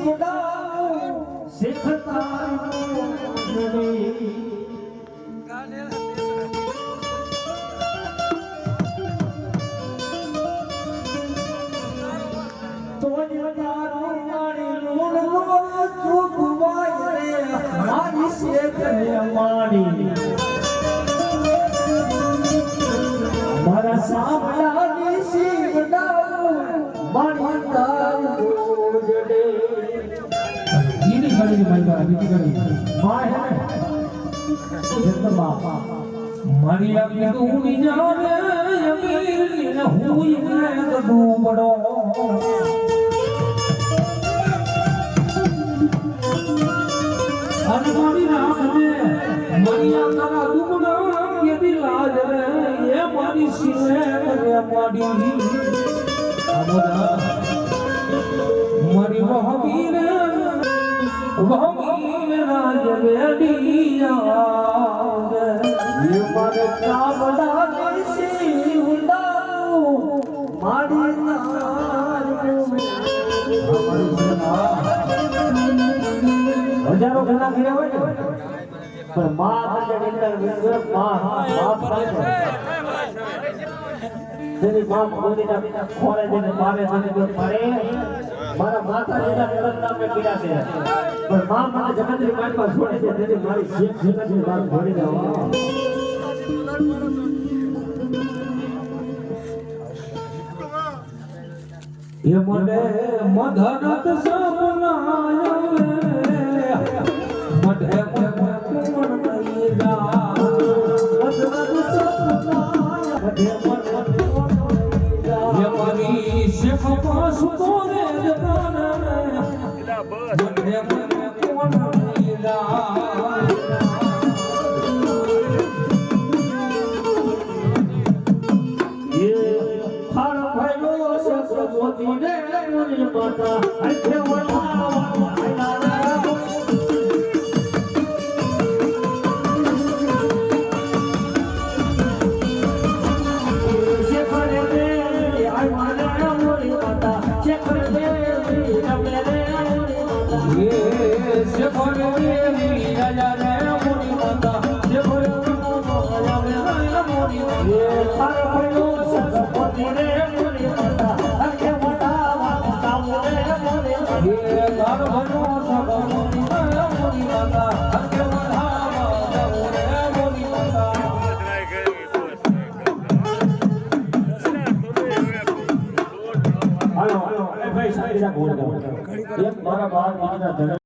શિવડાવું શીખતા મારા સામલાની શિવડાવું મારી તારું જડે ઈની ઘડી મારી તારા બીજી ઘડી માં હે ને બાપા મારી આપી તું વિજાને અમીર ને હું ઇને ડૂબડો અનમારી રામ ને મરિયા તારા ડૂબડો કે દિલાજ રે એ મારી શિવે ને માડી અબોદા મારી વહબીર રાજ વેડિયા ये मारे चावड़ा देसी उड़ाओ मारी नार हमारी सना हजारों घना घिरे हुए पर मां के अंदर मां तेरी मां बोली ना खोरे देने पावे देने को पड़े मारा माता जी का करना में किया है पर मां मां जगत री मां पर छोड़े दे तेरी मारी शेख जगत री बात छोड़ी जाओ ये मने मधनत सपनाया मधे मन नईरा मधनत सपनाया मधे मन नईरा ये मरी शेख पास तोरे जगाना मधे मन नईरा मोती ने मुझे पता अच्छे वाला शेखर दे आई माने मुझे पता शेखर दे मेरे ये शेखर दे आया रे मुझे पता शेखर ये हर भाइयों से मोती ने मुझे पता ये घर भरो सब मोरी माता हर के बढ़ावा मोरे मोरी माता हेलो हेलो भाई साइड जा बोल एक मारा बात